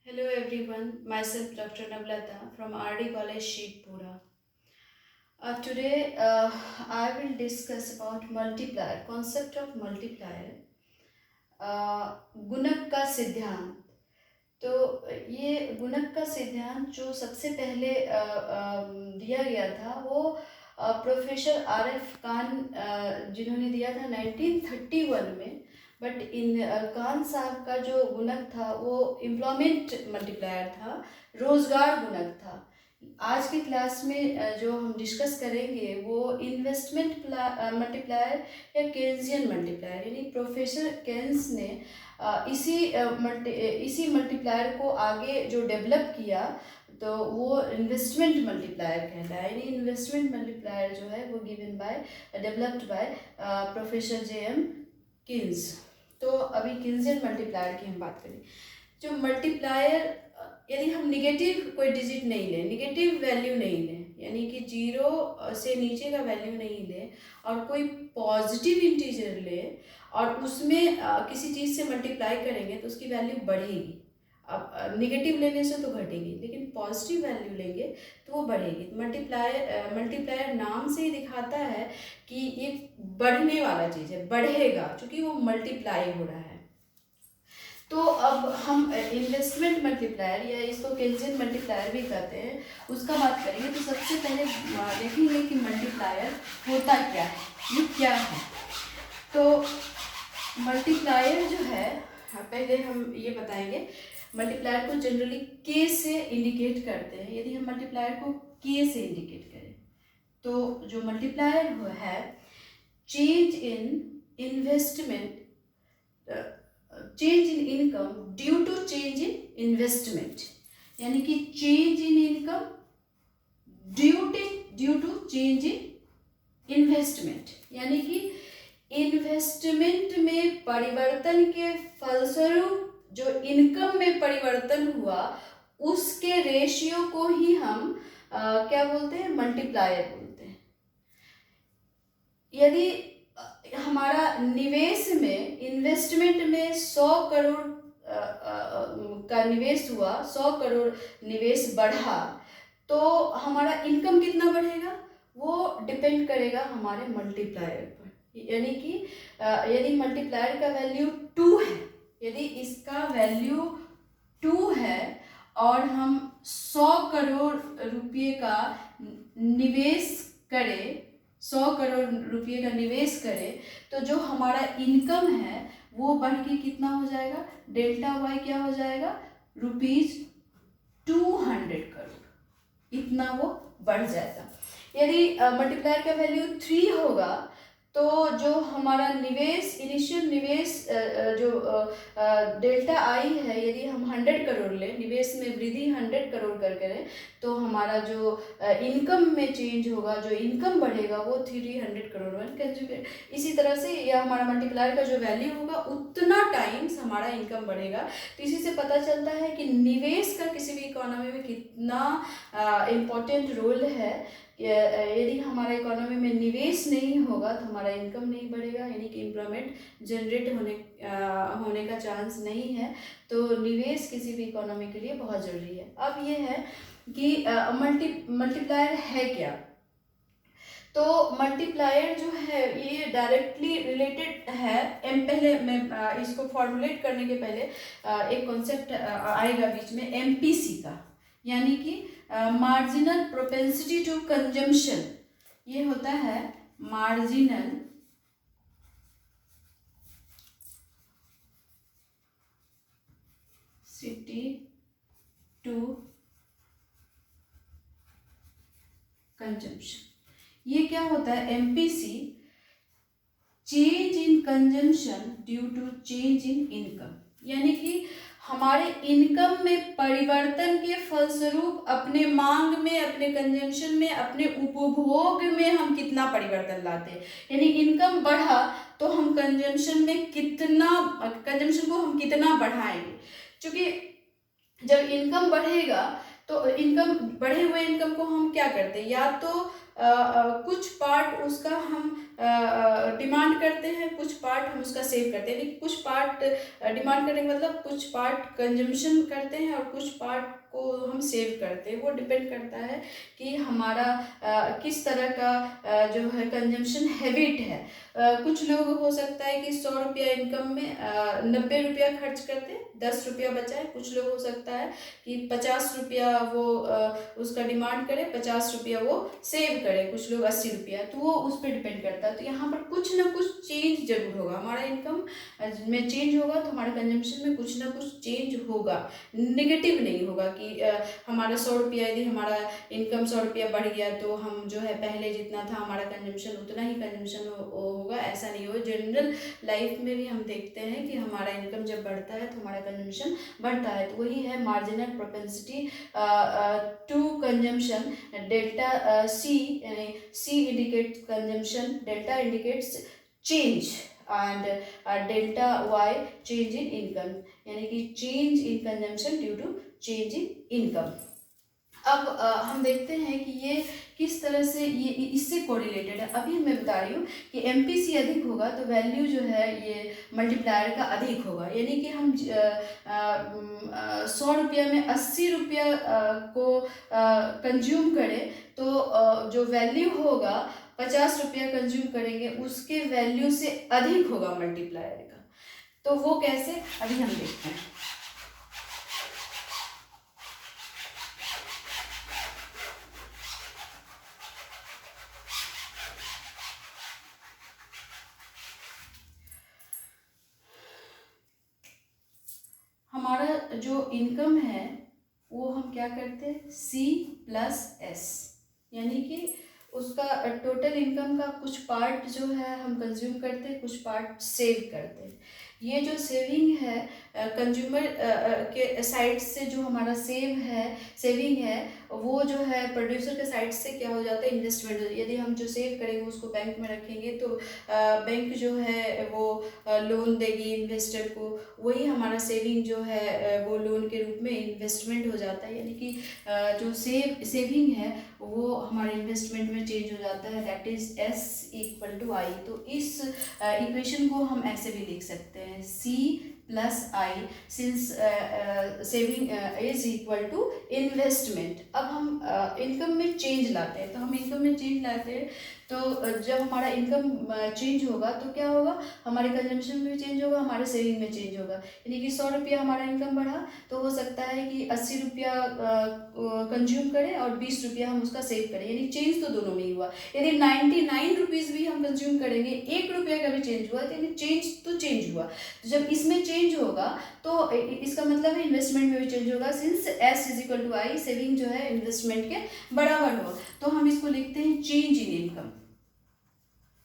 Hello everyone, myself Dr. Navlata from RD College Sheikpura. Today I will discuss about multiplier, concept of multiplier, गुणक का सिद्धांत। तो ये गुणक का सिद्धांत जो सबसे पहले दिया गया था वो प्रोफेसर RF कान जिन्होंने दिया था 1931 में। बट इन कान साहब का जो गुणक था वो एम्प्लॉयमेंट मल्टीप्लायर था, रोजगार गुणक था। आज की क्लास में जो हम डिस्कस करेंगे वो इन्वेस्टमेंट मल्टीप्लायर या केन्जियन मल्टीप्लायर, यानी प्रोफेसर केन्स ने इसी मल्टीप्लायर को आगे जो डेवलप किया तो वो इन्वेस्टमेंट मल्टीप्लायर कहता है। यानी इन्वेस्टमेंट मल्टीप्लायर जो है वो given by developed by professor JM Keynes. तो अभी केन्जियन मल्टीप्लायर की हम बात करें। जो मल्टीप्लायर, यदि हम निगेटिव कोई डिजिट नहीं लें, निगेटिव वैल्यू नहीं लें, यानी कि 0 से नीचे का वैल्यू नहीं लें और कोई पॉजिटिव इंटीजर ले और उसमें किसी चीज़ से मल्टीप्लाई करेंगे तो उसकी वैल्यू बढ़ेगी। अब निगेटिव लेने से तो घटेगी, लेकिन पॉजिटिव वैल्यू लेंगे तो वो बढ़ेगी। मल्टीप्लायर नाम से ही दिखाता है कि ये बढ़ने वाला चीज़ है, बढ़ेगा, क्योंकि वो मल्टीप्लाई हो रहा है। तो अब हम इन्वेस्टमेंट मल्टीप्लायर या इसको केन्जियन मल्टीप्लायर भी कहते हैं, उसका बात करेंगे। तो सबसे पहले देखेंगे कि मल्टीप्लायर होता क्या है, ये क्या है। तो मल्टीप्लायर जो है, पहले हम ये बताएंगे, मल्टीप्लायर को जनरली के से इंडिकेट करते हैं। यदि हम मल्टीप्लायर को के से इंडिकेट करें तो जो मल्टीप्लायर है, change in investment, change in income due to change in investment, यानी कि change in income due to change in investment, यानी कि इन्वेस्टमेंट में परिवर्तन के फलस्वरूप जो इनकम में परिवर्तन हुआ उसके रेशियो को ही हम क्या बोलते हैं, मल्टीप्लायर बोलते हैं। यदि हमारा निवेश में, इन्वेस्टमेंट में 100 करोड़ का निवेश हुआ, 100 करोड़ निवेश बढ़ा, तो हमारा इनकम कितना बढ़ेगा वो डिपेंड करेगा हमारे मल्टीप्लायर पर। यानी कि यदि मल्टीप्लायर का वैल्यू 2 है, यदि इसका वैल्यू 2 है और हम 100 करोड़ रुपये का निवेश करें, 100 करोड़ रुपये का निवेश करें, तो जो हमारा इनकम है वो बढ़ के कितना हो जाएगा, डेल्टा वाई क्या हो जाएगा, ₹200 करोड़, इतना वो बढ़ जाएगा। यदि मल्टीप्लायर का वैल्यू 3 होगा तो जो हमारा निवेश, इनिशियल निवेश जो डेल्टा आई है, यदि हम 100 करोड़ लें, निवेश में वृद्धि 100 करोड़ कर करें, तो हमारा जो इनकम में चेंज होगा, जो इनकम बढ़ेगा वो 300 करोड़ में। इसी तरह से यह हमारा मल्टीप्लायर का जो वैल्यू होगा उतना टाइम्स हमारा इनकम बढ़ेगा। तो इसी से पता चलता है कि निवेश का किसी भी इकोनॉमी में कितना इम्पोर्टेंट रोल है। यदि हमारा इकोनॉमी में निवेश नहीं होगा तो हमारा इनकम नहीं बढ़ेगा, यानी कि एम्प्लॉयमेंट जनरेट होने का चांस नहीं है। तो निवेश किसी भी इकोनॉमी के लिए बहुत ज़रूरी है। अब ये है कि मल्टीप्लायर है क्या। तो मल्टीप्लायर जो है ये डायरेक्टली रिलेटेड है। पहले मैं इसको फॉर्मुलेट करने के पहले एक कॉन्सेप्ट आएगा बीच में, MPC का, यानी कि मार्जिनल प्रोपेंसिटी टू कंजम्पशन। ये होता है मार्जिनल सिटी टू कंजम्पशन। ये क्या होता है, MPC, change in consumption due to change in income, यानी कि हमारे इनकम में परिवर्तन के फलस्वरूप अपने मांग में, अपने कंजम्पशन में, अपने उपभोग में हम कितना परिवर्तन लाते हैं। यानी इनकम बढ़ा तो हम कंजम्पशन में कितना, कंजम्पशन को हम कितना बढ़ाएंगे। क्योंकि जब इनकम बढ़ेगा तो इनकम, बढ़े हुए इनकम को हम क्या करते हैं, या तो कुछ पार्ट उसका हम डिमांड करते हैं, कुछ पार्ट हम उसका सेव करते हैं। लेकिन कुछ पार्ट डिमांड करने का मतलब कुछ पार्ट कंजम्पशन करते हैं और कुछ पार्ट को हम सेव करते हैं। वो डिपेंड करता है कि हमारा किस तरह का जो है कंजम्पशन हैबिट है। कुछ लोग हो सकता है कि 100 रुपया इनकम में 90 रुपया खर्च करते हैं, 10 रुपया बचाए। कुछ लोग हो सकता है कि 50 रुपया वो उसका डिमांड करे, 50 रुपया वो सेव करे, कुछ लोग 80 रुपया। तो वो उस पर डिपेंड करता है। तो यहाँ पर कुछ ना कुछ चेंज जरूर होगा। हमारा इनकम में चेंज होगा तो हमारे कंजम्पशन में कुछ ना कुछ चेंज होगा, नेगेटिव नहीं होगा कि हमारा 100 रुपया, यदि हमारा इनकम 100 रुपया बढ़ गया तो हम जो है पहले जितना था हमारा कंजम्पशन उतना ही कंजम्पशन होगा, ऐसा नहीं होगा। जनरल लाइफ में भी हम देखते हैं कि हमारा इनकम जब बढ़ता है तो हमारा कंजम्पशन बढ़ता है। तो वही है marginal propensity to consumption. Delta C, यानी C indicates consumption, delta indicates change, and delta Y change in income, यानी कि change in consumption due to change in income. अब हम देखते हैं कि ये किस तरह से ये इससे कोरिलेटेड है। अभी मैं बता रही हूँ कि MPC अधिक होगा तो वैल्यू जो है ये मल्टीप्लायर का अधिक होगा। यानी कि हम 100 रुपया में 80 रुपया को कंज्यूम करें तो जो वैल्यू होगा 50 रुपया कंज्यूम करेंगे उसके वैल्यू से अधिक होगा मल्टीप्लायर का। तो वो कैसे, अभी हम देखते हैं। हमारा जो इनकम है वो हम क्या करते हैं, C+S, यानी कि उसका टोटल इनकम का कुछ पार्ट जो है हम कंज्यूम करते हैं, कुछ पार्ट सेव करते हैं। ये जो सेविंग है कंज्यूमर के साइड से जो हमारा सेविंग है वो जो है प्रोड्यूसर के साइड से क्या हो जाता है, इन्वेस्टमेंट। यदि हम जो सेव करेंगे उसको बैंक में रखेंगे तो बैंक जो है वो लोन देगी इन्वेस्टर को, वही हमारा सेविंग जो है वो लोन के रूप में इन्वेस्टमेंट हो जाता है। यानी कि जो सेविंग है वो हमारे इन्वेस्टमेंट में चेंज हो जाता है, दैट इज S=I। तो इस इक्वेशन को हम ऐसे भी लिख सकते हैं, C+I, since saving is equal to investment. अब हम इनकम में चेंज लाते हैं, तो हम इनकम में चेंज लाते हैं तो जब हमारा इनकम चेंज होगा तो क्या होगा, हमारे कंजम्पशन में भी चेंज होगा, हमारे सेविंग में चेंज होगा। यानी कि 100 रुपया हमारा इनकम बढ़ा तो हो सकता है कि 80 रुपया कंज्यूम करें और 20 रुपया हम उसका सेव करें, यानी चेंज तो दोनों में ही हुआ। यदि 99 रुपीज़ भी हम कंज्यूम करेंगे, 1 रुपया का भी चेंज हुआ तो यानी चेंज तो चेंज हुआ। तो जब इसमें चेंज होगा तो इसका मतलब है इन्वेस्टमेंट में भी चेंज होगा, सिंस S=I, सेविंग जो है इन्वेस्टमेंट के बराबर हो। तो हम इसको लिखते हैं change in income,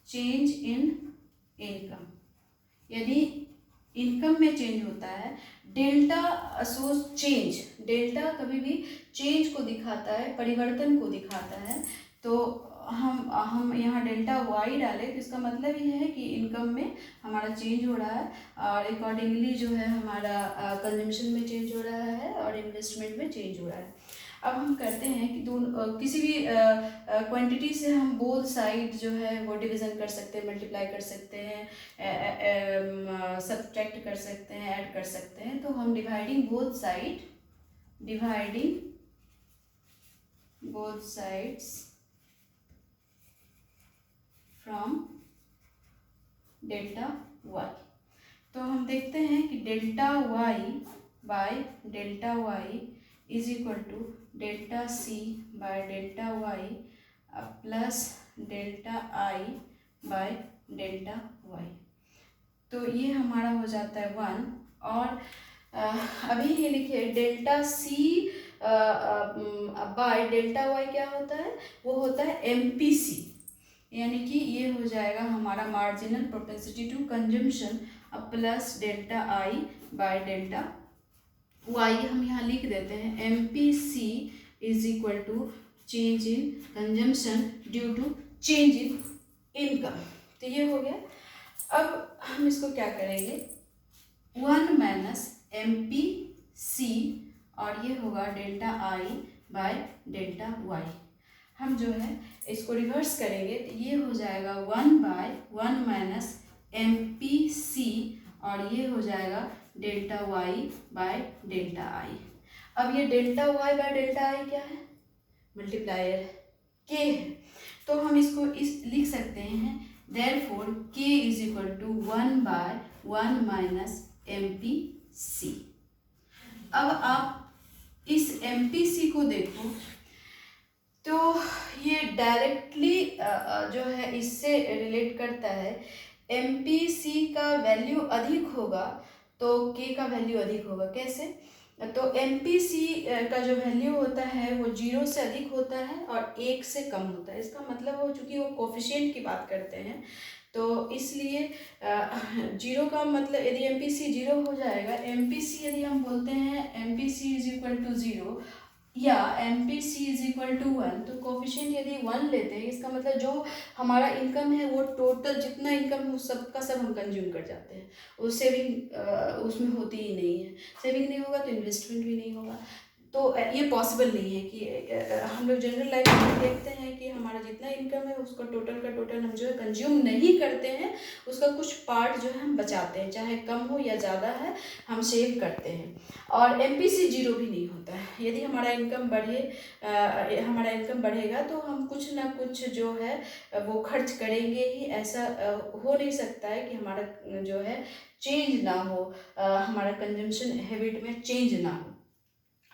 change in income. यदि इनकम में चेंज होता है, डेल्टा सोर्स चेंज, डेल्टा कभी भी चेंज को दिखाता है, परिवर्तन को दिखाता है। तो हम यहाँ डेल्टा वाई डालें तो इसका मतलब ये है कि इनकम में हमारा चेंज हो रहा है और अकॉर्डिंगली जो है हमारा कंजम्पशन में चेंज हो रहा है और इन्वेस्टमेंट में चेंज हो रहा है। अब हम करते हैं कि दोनों किसी भी क्वांटिटी से हम बोथ साइड जो है वो डिवीज़न कर सकते हैं, मल्टीप्लाई कर सकते हैं, सब्ट्रैक्ट कर सकते हैं, ऐड कर सकते हैं। तो हम dividing both sides from delta Y. तो हम देखते हैं कि delta Y by delta Y is equal to delta C by delta Y plus delta I by delta Y. तो ये हमारा हो जाता है 1। और अभी ये लिखिए delta C by delta Y क्या होता है, वो होता है MPC, यानी कि ये हो जाएगा हमारा marginal propensity to consumption plus delta I by delta Y. हम यहाँ लिख देते हैं MPC is equal to change in consumption due to change in income. तो ये हो गया। अब हम इसको क्या करेंगे, 1 माइनस MPC और ये होगा delta I by delta Y. हम जो है इसको रिवर्स करेंगे तो ये हो जाएगा 1/1 माइनस MPC, और ये हो जाएगा delta Y by delta I. अब ये delta Y by delta I क्या है? मल्टीप्लायर के है, तो हम इसको इस लिख सकते हैं therefore k is equal to 1/1 minus MPC। अब आप इस MPC को देखो तो ये डायरेक्टली जो है इससे रिलेट करता है। MPC का वैल्यू अधिक होगा तो K का वैल्यू अधिक होगा। कैसे? तो MPC का जो वैल्यू होता है वो 0 से अधिक होता है और 1 से कम होता है। इसका मतलब वो चूँकि वो कोफिशिएंट की बात करते हैं तो इसलिए 0 का मतलब यदि MPC 0 हो जाएगा, MPC यदि हम बोलते हैं MPC इज इक्वल टू 0 या MPC इज इक्वल टू 1, तो कोफिशिएंट यदि 1 लेते हैं इसका मतलब जो हमारा इनकम है वो टोटल जितना इनकम है सबका सब हम कंज्यूम कर जाते हैं। वो सेविंग उसमें होती ही नहीं है। सेविंग नहीं होगा तो इन्वेस्टमेंट भी नहीं होगा। तो ये पॉसिबल नहीं है कि हम लोग जनरल लाइफ में देखते हैं कि हमारा जितना इनकम है उसका टोटल का टोटल हम जो है कंज्यूम नहीं करते हैं, उसका कुछ पार्ट जो है हम बचाते हैं, चाहे कम हो या ज़्यादा है हम सेव करते हैं। और MPC 0 भी नहीं होता है। यदि हमारा इनकम बढ़ेगा तो हम कुछ ना कुछ जो है वो खर्च करेंगे ही। ऐसा हो नहीं सकता है कि हमारा जो है चेंज ना हो, हमारा कंजम्पशन हैबिट में चेंज ना हो।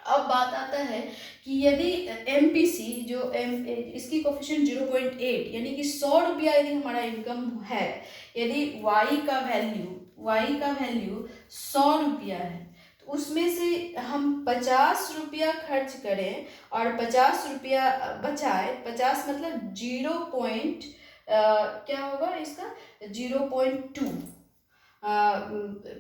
अब बात आता है कि यदि MPC जो इसकी कोफिशिएंट 0.8 यानी कि 100 रुपया यदि हमारा इनकम है, यदि y का वैल्यू 100 रुपया है तो उसमें से हम 50 रुपया खर्च करें और 50 रुपया बचाए। 50 मतलब 0. क्या होगा इसका 0.2,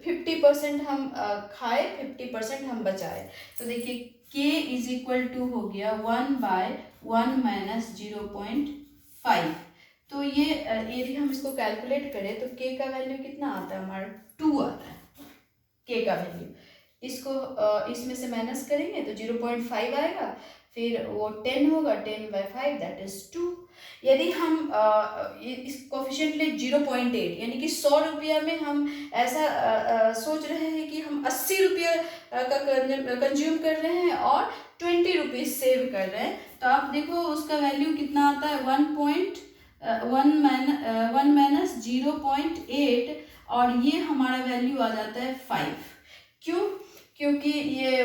50% हम खाए 50% हम बचाए। तो देखिए k इज इक्वल टू हो गया 1/1 माइनस 0.5। तो ये यदि हम इसको कैलकुलेट करें तो k का वैल्यू कितना आता है हमारा 2 आता है k का वैल्यू। इसको इसमें से माइनस करेंगे तो 0.5 आएगा, फिर वो 10 होगा, 10/5 दैट इज 2। यदि हम इस कोफिशिएंट ले 0.8 यानी कि 100 रुपया में हम ऐसा सोच रहे हैं कि हम 80 रुपया का कंज्यूम कर रहे हैं और 20 रुपीज़ सेव कर रहे हैं, तो आप देखो उसका वैल्यू कितना आता है 1 माइनस 0.8 और ये हमारा वैल्यू आ जाता है 5। क्यों? क्योंकि ये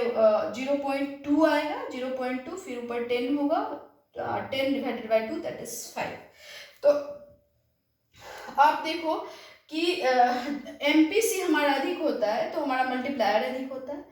0.2 आएगा, 0.2 फिर ऊपर 10 होगा, 10 डिवाइडेड बाई 2 दैट इज 5। तो आप देखो कि MPC हमारा अधिक होता है तो हमारा मल्टीप्लायर अधिक होता है,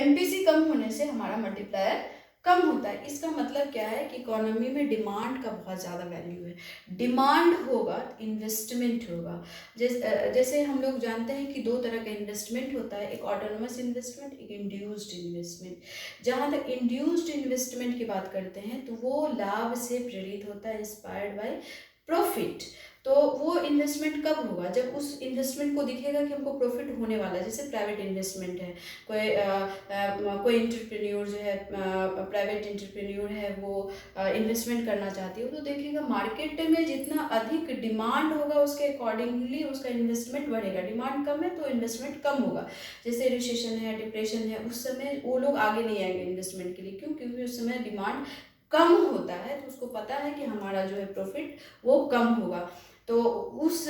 MPC कम होने से हमारा मल्टीप्लायर कम होता है। इसका मतलब क्या है कि इकोनॉमी में डिमांड का बहुत ज़्यादा वैल्यू है। डिमांड होगा इन्वेस्टमेंट होगा। जैसे हम लोग जानते हैं कि 2 तरह का इन्वेस्टमेंट होता है, एक ऑटोनोमस इन्वेस्टमेंट, एक इंड्यूस्ड इन्वेस्टमेंट। जहाँ तक इंड्यूस्ड इन्वेस्टमेंट की बात करते हैं तो वो लाभ से प्रेरित होता है, इंस्पायर्ड बाय प्रॉफिट। तो वो इन्वेस्टमेंट कब होगा? जब उस इन्वेस्टमेंट को दिखेगा कि हमको प्रॉफिट होने वाला है। जैसे प्राइवेट इन्वेस्टमेंट है, कोई एंटरप्रेन्योर जो है, प्राइवेट एंटरप्रेन्योर है, वो इन्वेस्टमेंट करना चाहती है तो देखेगा मार्केट में जितना अधिक डिमांड होगा उसके अकॉर्डिंगली उसका इन्वेस्टमेंट बढ़ेगा। डिमांड कम है तो इन्वेस्टमेंट कम होगा। जैसे रिसेशन है, डिप्रेशन है, उस समय वो लोग आगे नहीं आएंगे इन्वेस्टमेंट के लिए। क्यों? क्योंकि उस समय डिमांड कम होता है तो उसको पता है कि हमारा जो है प्रॉफिट वो कम होगा। तो उस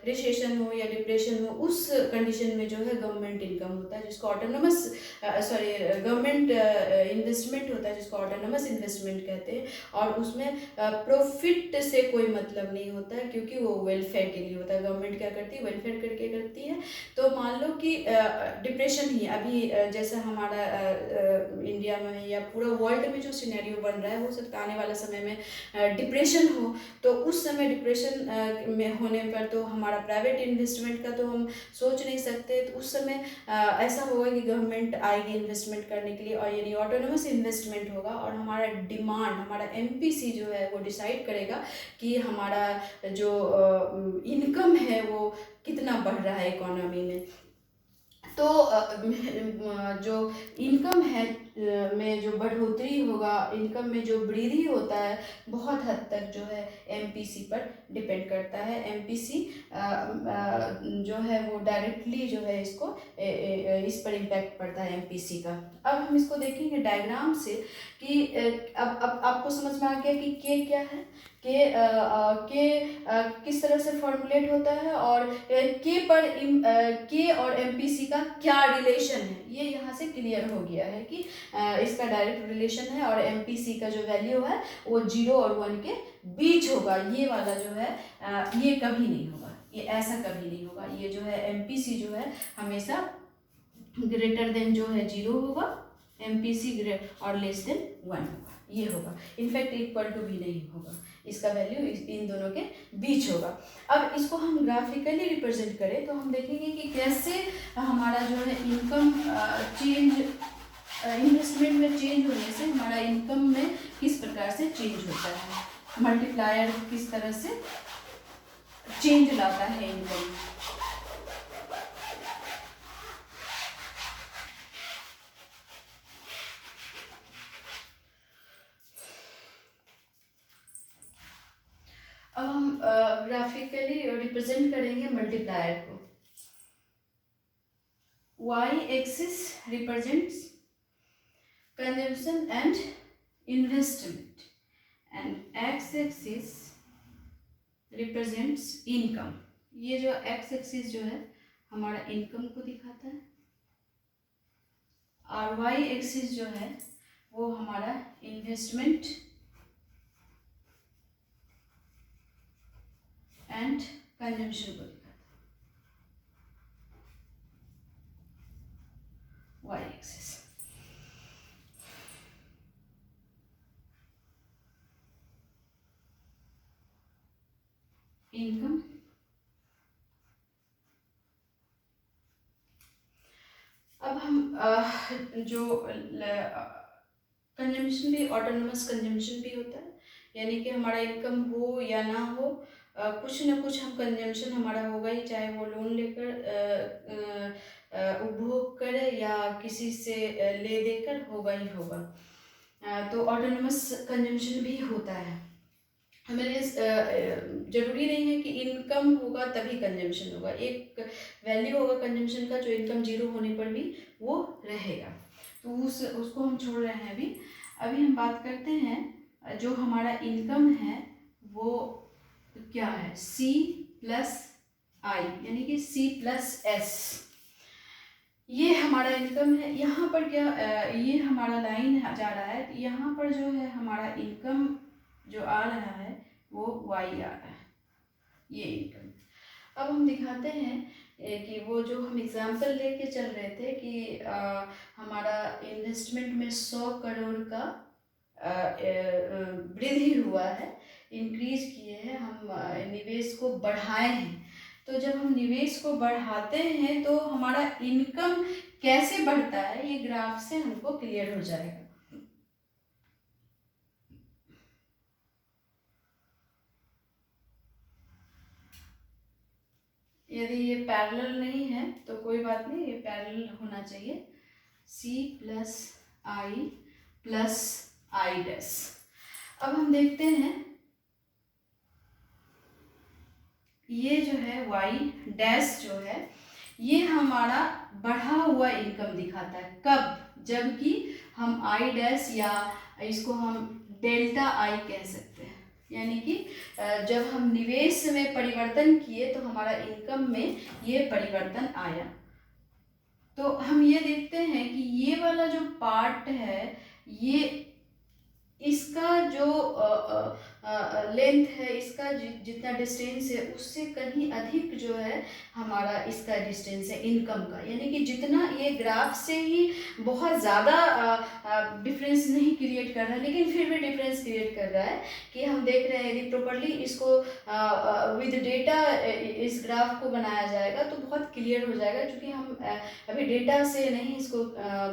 रिसेशन हो या डिप्रेशन हो, उस कंडीशन में जो है गवर्नमेंट इनकम होता है जिसको गवर्नमेंट इन्वेस्टमेंट होता है जिसको ऑटोनोमस इन्वेस्टमेंट कहते हैं। और उसमें प्रॉफिट से कोई मतलब नहीं होता है क्योंकि वो वेलफेयर के लिए होता है। गवर्नमेंट क्या करती है? वेलफेयर करके करती है। तो मान लो कि डिप्रेशन ही अभी जैसा हमारा इंडिया में है या पूरा वर्ल्ड में जो सिनेरियो बन रहा है, हो सकता है आने वाला समय में डिप्रेशन हो। तो उस समय डिप्रेशन में होने पर तो हमारा प्राइवेट इन्वेस्टमेंट का तो हम सोच नहीं सकते। तो उस समय ऐसा होगा कि गवर्नमेंट आएगी इन्वेस्टमेंट करने के लिए, और यदि ऑटोनोमस इन्वेस्टमेंट होगा और हमारा डिमांड, हमारा MPC जो है वो डिसाइड करेगा कि हमारा जो इनकम है वो कितना बढ़ रहा है इकोनॉमी में। तो जो इनकम है में जो बढ़ोतरी होगा, इनकम में जो वृद्धि होता है, बहुत हद तक जो है एमपीसी पर डिपेंड करता है। एमपीसी जो है वो डायरेक्टली जो है इस पर इम्पैक्ट पड़ता है एमपीसी का। अब हम इसको देखेंगे डायग्राम से कि अब आपको समझ में आ गया कि के क्या है, के किस तरह से फॉर्मुलेट होता है, और के पर के और एमपीसी का क्या रिलेशन है, ये यहाँ से क्लियर हो गया है कि इसका डायरेक्ट रिलेशन है, और एमपीसी का जो वैल्यू है वो 0 और 1 के बीच होगा। ये वाला जो है ये कभी नहीं होगा, ये ऐसा कभी नहीं होगा। ये जो है एमपीसी जो है हमेशा ग्रेटर देन जो है 0 होगा, एमपीसी और लेस देन 1 होगा, ये होगा। इनफैक्ट इक्वल टू भी नहीं होगा, इसका वैल्यू इन दोनों के बीच होगा। अब इसको हम ग्राफिकली रिप्रेजेंट करें तो हम देखेंगे कि कैसे हमारा जो है इनकम चेंज, इन्वेस्टमेंट में चेंज होने से हमारा इनकम में किस प्रकार से चेंज होता है, मल्टीप्लायर किस तरह से चेंज लाता है इनकम। अब हम ग्राफिकली रिप्रेजेंट करेंगे मल्टीप्लायर को। y axis represents consumption and investment, and x axis represents income. ये जो x एक्सिस जो है हमारा इनकम को दिखाता है, और y एक्सिस जो है वो हमारा इन्वेस्टमेंट एंड कंजम्पशन को दिखाता है, y एक्सिस। इनकम अब हम जो कंजम्पशन भी, ऑटोनोमस कंजम्पशन भी होता है, यानी कि हमारा इनकम हो या ना हो, कुछ ना कुछ हम कंजम्पशन हमारा होगा ही, चाहे वो लोन लेकर उपभोग करे या किसी से ले देकर, होगा ही होगा। तो ऑटोनोमस कंजम्पशन भी होता है। हमारे जरूरी नहीं है कि इनकम होगा तभी कंजम्पशन होगा, एक वैल्यू होगा कंजम्पशन का जो इनकम 0 होने पर भी वो रहेगा, तो उसको हम छोड़ रहे हैं अभी। हम बात करते हैं जो हमारा इनकम है वो क्या है, C प्लस आई, यानी कि C+S, ये हमारा इनकम है। यहाँ पर क्या ये हमारा लाइन जा रहा है, यहाँ पर जो है हमारा इनकम जो आ रहा है वो y आ रहा है, ये इनकम। अब हम दिखाते हैं कि वो जो हम एग्जाम्पल लेके चल रहे थे कि हमारा इन्वेस्टमेंट में 100 करोड़ का वृद्धि हुआ है, इंक्रीज किए हैं, हम निवेश को बढ़ाए हैं। तो जब हम निवेश को बढ़ाते हैं तो हमारा इनकम कैसे बढ़ता है, ये ग्राफ से हमको क्लियर हो जाएगा। यदि ये पैरेलल नहीं है तो कोई बात नहीं, ये पैरेलल होना चाहिए, C+I प्लस I डैश। अब हम देखते हैं ये जो है y डैश जो है ये हमारा बढ़ा हुआ इनकम दिखाता है, कब, जबकि हम I डैश या इसको हम डेल्टा I कह सकते हैं, यानी कि जब हम निवेश में परिवर्तन किए तो हमारा इनकम में ये परिवर्तन आया। तो हम ये देखते हैं कि ये वाला जो पार्ट है, ये इसका जो लेंथ है, इसका जितना डिस्टेंस है उससे कहीं अधिक जो है हमारा इसका डिस्टेंस है इनकम का, यानी कि जितना ये ग्राफ से ही बहुत ज़्यादा डिफरेंस नहीं क्रिएट कर रहा है, लेकिन फिर भी डिफरेंस क्रिएट कर रहा है कि हम देख रहे हैं। यदि प्रॉपरली इसको विद डेटा इस ग्राफ को बनाया जाएगा तो बहुत क्लियर हो जाएगा, क्योंकि हम अभी डेटा से नहीं इसको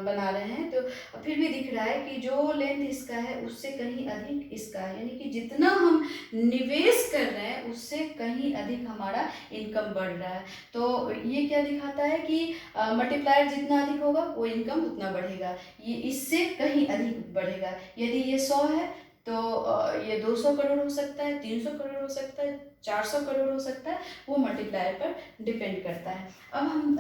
बना रहे हैं, तो फिर भी दिख रहा है कि जो लेंथ इसका है उससे कहीं अधिक इसका है, यानी कि जितना जितना हम निवेश कर रहे हैं उससे कहीं अधिक हमारा इनकम बढ़ रहा है। तो ये क्या दिखाता है कि मल्टीप्लायर जितना अधिक होगा वो इनकम उतना बढ़ेगा, ये इससे कहीं अधिक बढ़ेगा। यदि ये 100 है तो ये 200 करोड़ हो सकता है, 300 करोड़ हो सकता है, 400 करोड़ हो सकता है, वो मल्टीप्लायर पर डिपेंड करता है। अब हम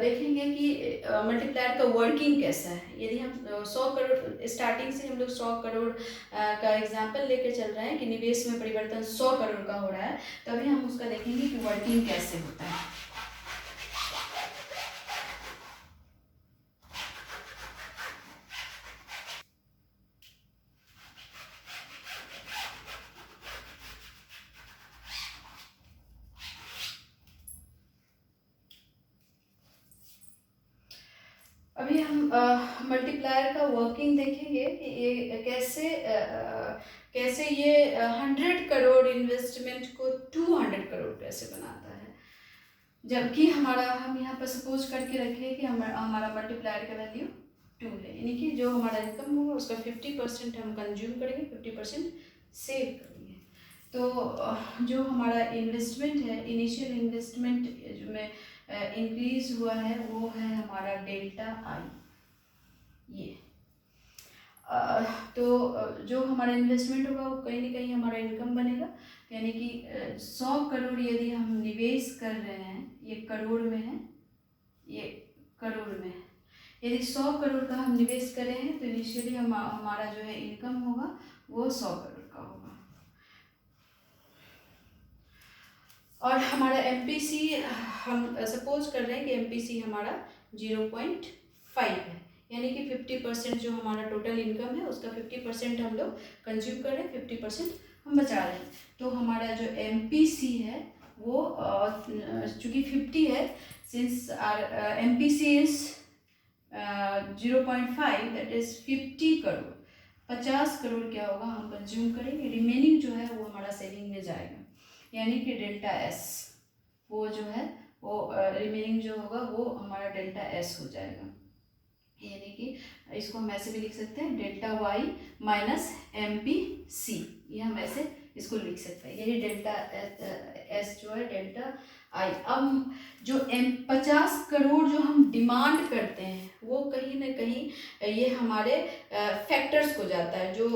देखेंगे कि मल्टीप्लायर का वर्किंग कैसा है। यदि हम 100 करोड़, स्टार्टिंग से हम लोग 100 करोड़ का एग्जाम्पल लेके चल रहे हैं कि निवेश में परिवर्तन 100 करोड़ का हो रहा है, तभी हम उसका देखेंगे कि वर्किंग कैसे होता है। अभी हम मल्टीप्लायर का वर्किंग देखेंगे कि ये कैसे ये 100 करोड़ इन्वेस्टमेंट को 200 करोड़ कैसे बनाता है। जबकि हम यहाँ पर सपोज करके रखें कि हमारा मल्टीप्लायर का वैल्यू 2 है, यानी कि जो हमारा इनकम होगा उसका 50% हम कंज्यूम करेंगे, 50% सेव करेंगे। तो जो हमारा इन्वेस्टमेंट है, इनिशियल इन्वेस्टमेंट जो में इंक्रीज हुआ है वो है हमारा डेल्टा आई। ये तो जो हमारा इन्वेस्टमेंट होगा वो कहीं ना कहीं हमारा इनकम बनेगा। यानी कि 100 करोड़ यदि हम निवेश कर रहे हैं, ये करोड़ में है, ये करोड़ में है, यदि 100 करोड़ का हम निवेश कर रहे हैं तो इनिशियली हमारा जो है इनकम होगा वो 100 करोड़ का होगा। और हमारा एमपीसी, हम सपोज कर रहे हैं कि एमपीसी हमारा 0.5 है, यानी कि 50% जो हमारा टोटल इनकम है उसका 50% हम लोग कंज्यूम कर रहे हैं, 50% हम बचा रहे हैं। तो हमारा जो एमपीसी है वो चूँकि 50 है, since our MPC is 0.5 that is 50 crore, 50 crore क्या होगा हम कंज्यूम करेंगे, रिमेनिंग जो है वो हमारा सेविंग में जाएगा। यानी कि डेल्टा एस वो जो है वो रिमेनिंग जो होगा वो हमारा डेल्टा एस हो जाएगा। यानी कि इसको हम ऐसे भी लिख सकते हैं delta Y minus M P C, ये हम ऐसे इसको लिख सकते हैं। यही डेल्टा एस जो है डेल्टा आई। अब जो 50 करोड़ जो हम डिमांड करते हैं वो कहीं ना कहीं ये हमारे फैक्टर्स को जाता है, जो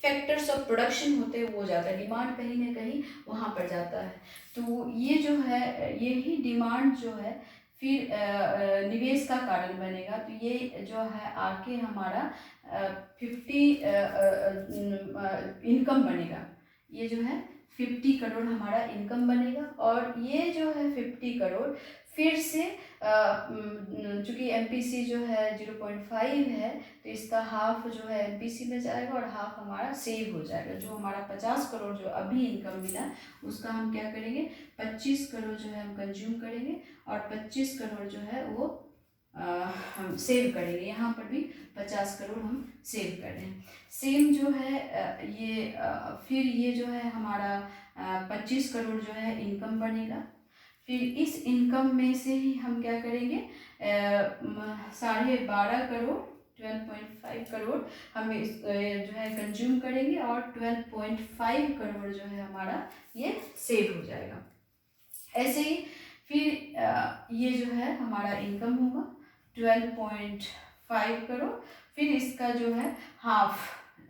फैक्टर्स ऑफ प्रोडक्शन होते हैं वो जाता है, डिमांड कहीं ना कहीं वहाँ पर जाता है। तो ये जो है यही डिमांड जो है फिर निवेश का कारण बनेगा। तो ये जो है आके हमारा 50 इनकम बनेगा, ये जो है 50 करोड़ हमारा इनकम बनेगा। और ये जो है 50 करोड़ फिर से चूँकि एमपीसी जो है 0.5 है तो इसका हाफ जो है एमपीसी में जाएगा और हाफ हमारा सेव हो जाएगा। जो हमारा 50 करोड़ जो अभी इनकम मिला उसका हम क्या करेंगे, 25 करोड़ जो है हम कंज्यूम करेंगे और 25 करोड़ जो है वो हम सेव करेंगे। यहाँ पर भी 50 करोड़ हम सेव कर रहे हैं। सेम जो है ये फिर ये जो है हमारा 25 करोड़ जो है इनकम बनेगा। फिर इस इनकम में से ही हम क्या करेंगे, 12.5 करोड़ 12.5 करोड़ हम इस जो है कंज्यूम करेंगे और 12.5 करोड़ जो है हमारा ये सेव हो जाएगा। ऐसे ही फिर ये जो है हमारा इनकम होगा 12.5 करोड़। फिर इसका जो है हाफ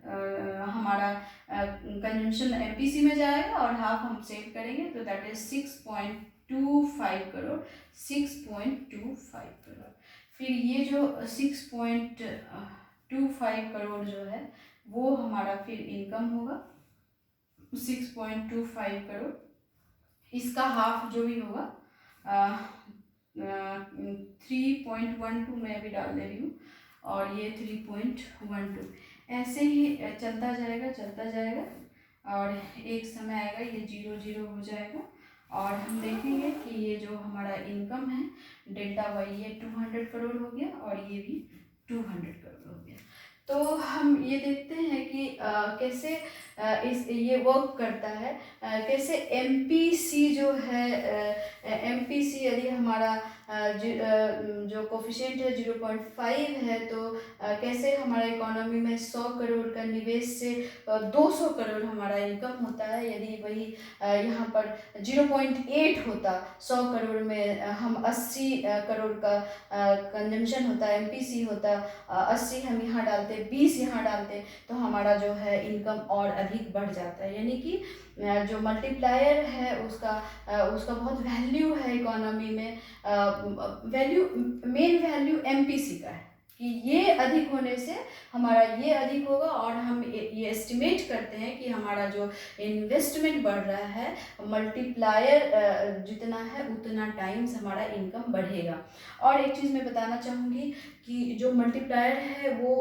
हमारा कंजम्पशन एमपीसी में जाएगा और हाफ हम सेव करेंगे, तो दैट इज 6.25 करोड़, 6.25 करोड़। फिर ये जो 6.25 करोड़ जो है वो हमारा फिर इनकम होगा 6.25 करोड़। इसका हाफ जो भी होगा 3.12 मैं अभी डाल दे रही हूँ और ये 3.12 ऐसे ही चलता जाएगा और एक समय आएगा ये 0 हो जाएगा और हम देखेंगे कि ये जो हमारा इनकम है डेल्टा वाई ये 200 करोड़ हो गया और ये भी 200 करोड़ हो गया। तो हम ये देखते हैं कि कैसे इस ये वर्क करता है। कैसे एमपीसी जो है, एमपीसी यदि हमारा जो कोफिशिएंट है 0.5 है, तो कैसे हमारा इकोनॉमी में 100 करोड़ का निवेश से 200 करोड़ हमारा इनकम होता है। यदि वही यहाँ पर 0.8 होता, 100 करोड़ में हम 80 करोड़ का कंजम्पशन होता, एमपीसी होता, 80 हम यहाँ डालते, 20 यहाँ डालते, तो हमारा जो है इनकम और अधिक बढ़ जाता है। यानी कि जो मल्टीप्लायर है उसका बहुत वैल्यू है इकोनॉमी में। वैल्यू, मेन वैल्यू एमपीसी का है कि ये अधिक होने से हमारा ये अधिक होगा, और हम ये एस्टिमेट करते हैं कि हमारा जो इन्वेस्टमेंट बढ़ रहा है, मल्टीप्लायर जितना है उतना टाइम्स हमारा इनकम बढ़ेगा। और एक चीज़ मैं बताना चाहूँगी कि जो मल्टीप्लायर है वो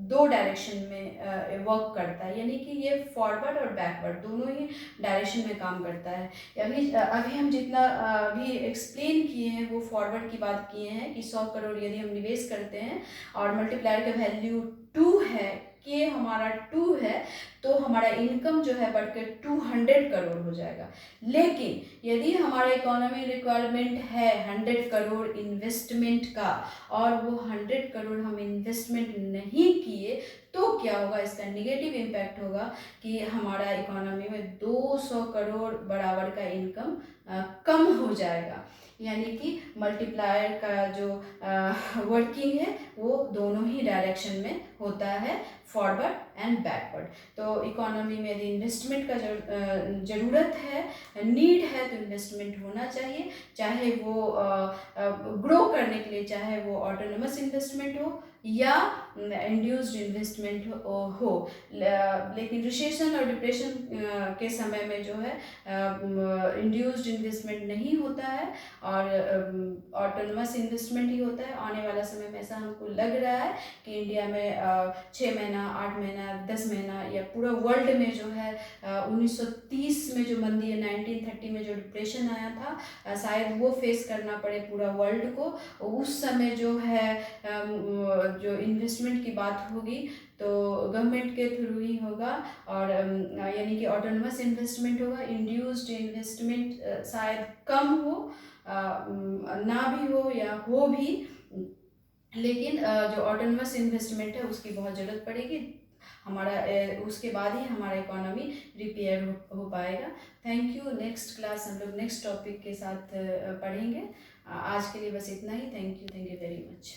2 डायरेक्शन में वर्क करता है, यानी कि ये फॉरवर्ड और बैकवर्ड दोनों ही डायरेक्शन में काम करता है। अभी हम जितना अभी एक्सप्लेन किए हैं वो फॉरवर्ड की बात किए हैं कि 100 करोड़ यदि हम निवेश करते हैं और मल्टीप्लायर का वैल्यू 2 है, कि हमारा 2 है, तो हमारा इनकम जो है बढ़कर 200 करोड़ हो जाएगा। लेकिन यदि हमारा इकोनॉमी रिक्वायरमेंट है 100 करोड़ इन्वेस्टमेंट का, और वो 100 करोड़ हम इन्वेस्टमेंट नहीं किए, तो क्या होगा, इसका निगेटिव इम्पैक्ट होगा कि हमारा इकोनॉमी में 200 करोड़ बराबर का इनकम कम हो जाएगा। यानी कि मल्टीप्लायर का जो वर्किंग है वो दोनों ही डायरेक्शन में होता है, फॉरवर्ड एंड बैकवर्ड। तो इकोनॉमी में यदि इन्वेस्टमेंट का ज़रूरत है, नीड है, तो इन्वेस्टमेंट होना चाहिए, चाहे वो ग्रो करने के लिए, चाहे वो ऑटोनोमस इन्वेस्टमेंट हो या इंड्यूस्ड इन्वेस्टमेंट हो। लेकिन रिसेशन और डिप्रेशन के समय में जो है इंड्यूस्ड इन्वेस्टमेंट नहीं होता है और ऑटोनोमस इन्वेस्टमेंट ही होता है। आने वाला समय में ऐसा हमको लग रहा है कि इंडिया में 6 महीना, 8 महीना, 10 महीना या पूरा वर्ल्ड में जो है 1930 में जो मंदी है, 1930 में जो डिप्रेशन आया था, शायद वो फेस करना पड़े पूरा वर्ल्ड को। उस समय जो है जो इन्वेस्टमेंट की बात होगी तो गवर्नमेंट के थ्रू ही होगा, और यानी कि ऑटोनोमस इन्वेस्टमेंट होगा। इंड्यूस्ड इन्वेस्टमेंट शायद कम हो, ना भी हो या हो भी, लेकिन जो ऑटोनोमस इन्वेस्टमेंट है उसकी बहुत ज़रूरत पड़ेगी हमारा, उसके बाद ही हमारा इकोनॉमी रिपेयर हो पाएगा। Thank you. नेक्स्ट क्लास हम लोग नेक्स्ट टॉपिक के साथ पढ़ेंगे। आज के लिए बस इतना ही। Thank you very much.